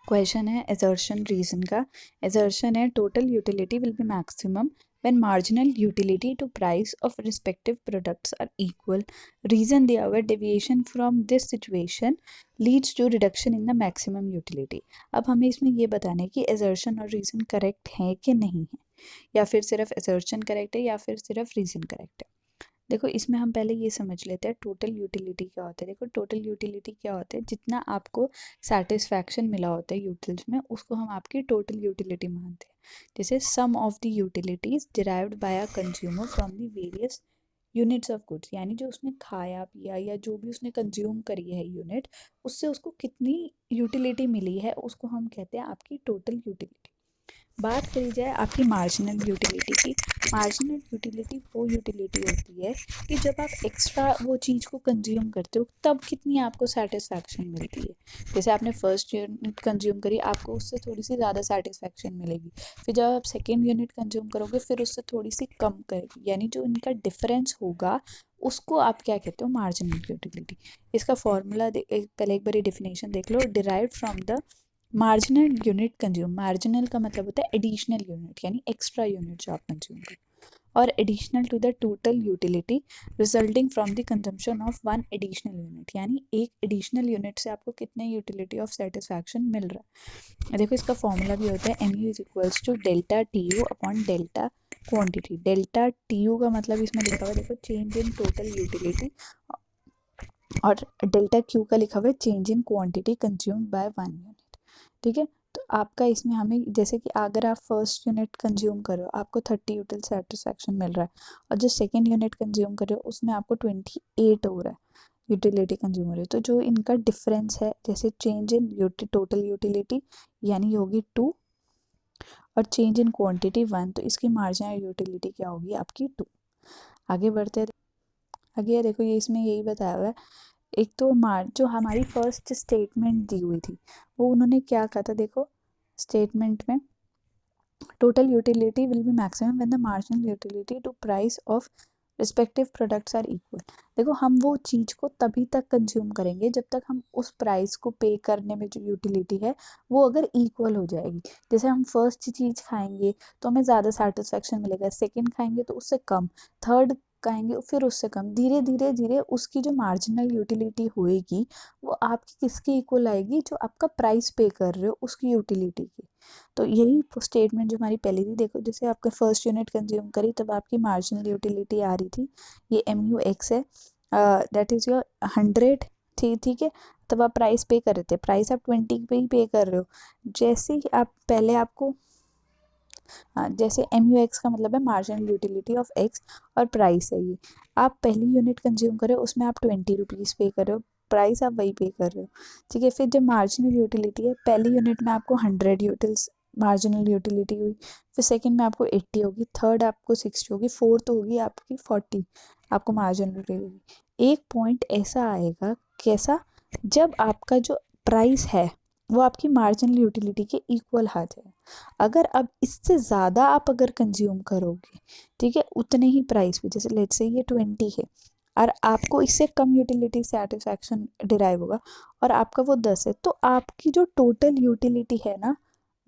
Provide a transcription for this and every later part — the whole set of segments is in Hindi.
क्वेश्चन है assertion रीजन का। assertion है total utility will be maximum when marginal utility to price of respective products are equal. Reason दिया हुआ deviation from this situation leads to reduction in the maximum utility. अब हमें इसमें ये बताना है कि assertion और reason correct है कि नहीं है, या फिर सिर्फ assertion correct है या फिर सिर्फ reason correct है। देखो इसमें हम पहले ये समझ लेते हैं टोटल यूटिलिटी क्या होता है। देखो टोटल यूटिलिटी क्या होता है, जितना आपको सेटिस्फैक्शन मिला होता है यूटिल्स में उसको हम आपकी टोटल यूटिलिटी मानते हैं। जैसे sum of the utilities derived by a consumer from the various units of goods, यानी जो उसने खाया पिया या जो भी उसने कंज्यूम करी है यूनिट, उससे उसको कितनी यूटिलिटी मिली है उसको हम कहते हैं आपकी टोटल यूटिलिटी। बात करी जाए आपकी मार्जिनल यूटिलिटी की। मार्जिनल यूटिलिटी वो यूटिलिटी होती है कि जब आप एक्स्ट्रा वो चीज़ को कंज्यूम करते हो तब कितनी आपको सेटिस्फैक्शन मिलती है। जैसे आपने फर्स्ट यूनिट कंज्यूम करी, आपको उससे थोड़ी सी ज़्यादा सेटिस्फैक्शन मिलेगी, फिर जब आप सेकेंड यूनिट कंज्यूम करोगे फिर उससे थोड़ी सी कम करेगी, यानी जो इनका डिफरेंस होगा उसको आप क्या कहते हो, मार्जिनल यूटिलिटी। इसका फॉर्मूला पहले एक बार डिफिनेशन देख लो। Derived from the marginal unit consume, marginal का मतलब होता है एडिशनल यूनिट, यानी एक्स्ट्रा यूनिट जो आप कंज्यूम करें, और additional to the total utility resulting from the consumption of one additional unit, यानी एक एडिशनल यूनिट से आपको कितने यूटिलिटी ऑफ सेटिस्फैक्शन मिल रहा है। देखो इसका फॉर्मूला भी होता है MU is equals to delta TU upon delta quantity. Delta TU का मतलब इसमें लिखा हुआ है देखो चेंज इन टोटल यूटिलिटी, और डेल्टा Q का लिखा हुआ है change in quantity consumed by one unit. ठीक है, तो आपका इसमें हमें जैसे कि अगर आप फर्स्ट यूनिट कंज्यूम कर रहे हो आपको 30 यूटिल सेटिस्फैक्शन मिल रहा है, और जो सेकंड यूनिट कंज्यूम कर रहे हो उसमें आपको 28 हो रहा है यूटिलिटी कंज्यूम हो रही है। तो जो इनका डिफरेंस है, जैसे चेंज इन टोटल यूटिलिटी यानी होगी 2 और चेंज इन क्वांटिटी 1, तो इसकी मार्जिनल यूटिलिटी क्या होगी आपकी 2। आगे बढ़ते हैं। आगे देखो ये इसमें यही बताया हुआ है। एक तो जो हमारी फर्स्ट स्टेटमेंट दी हुई थी वो उन्होंने क्या कहा था, देखो स्टेटमेंट में total utility will be maximum when the marginal utility to price of respective products are equal. देखो हम वो चीज़ को तभी तक कंज्यूम करेंगे जब तक हम उस प्राइस को पे करने में जो यूटिलिटी है वो अगर इक्वल हो जाएगी। जैसे हम फर्स्ट चीज़ खाएंगे तो हमें ज़्यादा सेटिस्फैक्शन मिलेगा, सेकेंड खाएंगे तो उससे कम, थर्ड खाएंगे फिर उससे कम, धीरे धीरे धीरे उसकी जो मार्जिनल यूटिलिटी होएगी वो आपकी किसकी इक्वल आएगी, जो आपका प्राइस पे कर रहे हो उसकी यूटिलिटी की। तो यही स्टेटमेंट जो हमारी पहले थी, देखो जैसे आपका फर्स्ट यूनिट कंज्यूम करी तब आपकी मार्जिनल यूटिलिटी आ रही थी, ये MUX है, दैट इज़ योर 100 थी, ठीक है। तब आप प्राइस पे कर रहे थे, प्राइस आप 20 पे ही पे कर रहे हो। जैसे ही आप पहले आपको जैसे MUX का मतलब है मार्जिनल यूटिलिटी ऑफ X और प्राइस है ये, आप पहली यूनिट कंज्यूम कर रहे हो उसमें आप 20 रुपीज़ पे कर रहे हो, प्राइस आप वही पे कर रहे हो, ठीक है। फिर जब मार्जिनल यूटिलिटी है, पहली यूनिट में आपको 100 यूटिल्स मार्जिनल यूटिलिटी हुई, फिर सेकंड में आपको 80 होगी, थर्ड आपको 60 होगी, फोर्थ होगी आपकी 40 आपको मार्जिनल यूटिलिटी। एक पॉइंट ऐसा आएगा, कैसा, जब आपका जो प्राइस है वो आपकी मार्जिनल यूटिलिटी के इक्वल आ जाए। अगर अब इससे ज़्यादा आप अगर कंज्यूम करोगे, ठीक है, उतने ही प्राइस पे, जैसे लेट्स से ये 20 है और आपको इससे कम यूटिलिटी सेटिस्फैक्शन डिराइव होगा और आपका वो 10 है, तो आपकी जो टोटल यूटिलिटी है ना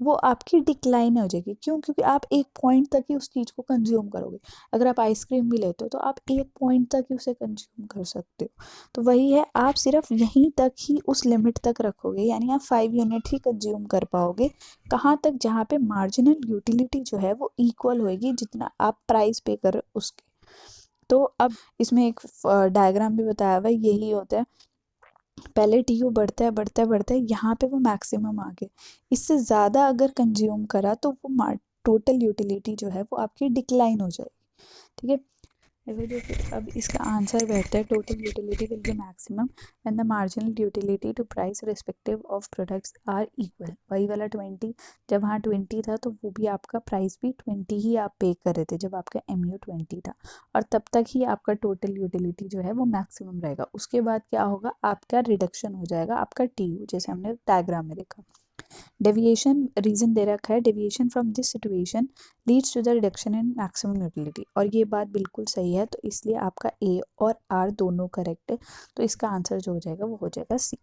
वो आपकी डिक्लाइन हो जाएगी। क्यों? क्योंकि आप एक पॉइंट तक ही उस चीज़ को कंज्यूम करोगे। अगर आप आइसक्रीम भी लेते हो तो आप एक पॉइंट तक ही उसे कंज्यूम कर सकते हो। तो वही है, आप सिर्फ यहीं तक ही उस लिमिट तक रखोगे, यानी आप 5 यूनिट ही कंज्यूम कर पाओगे। कहाँ तक? जहाँ पे मार्जिनल यूटिलिटी जो है वो इक्वल होएगी जितना आप प्राइस पे कर रहे हो उसके। तो अब इसमें एक डायग्राम भी बताया हुआ है, यही होता है। पहले TU बढ़ता है बढ़ता है बढ़ता है, यहाँ पे वो मैक्सिमम आ गया, इससे ज़्यादा अगर कंज्यूम करा तो वो टोटल यूटिलिटी जो है वो आपकी डिक्लाइन हो जाएगी, ठीक है। देखो जो फिर अब इसका आंसर बैठता है total utility will be maximum when the marginal utility to price respective of products are equal. वही वाला 20, जब हाँ 20 था तो वो भी आपका प्राइस भी 20 ही आप पे कर रहे थे जब आपका MU 20 था, और तब तक ही आपका टोटल यूटिलिटी जो है वो मैक्सिमम रहेगा। उसके बाद क्या होगा, आपका रिडक्शन हो जाएगा आपका TU, जैसे हमने डायग्राम में देखा। डेविएशन रीजन दे रखा है, deviation from this situation leads to the reduction in maximum utility, और ये बात बिल्कुल सही है, तो इसलिए आपका A और R दोनों करेक्ट है, तो इसका आंसर जो हो जाएगा वो हो जाएगा C।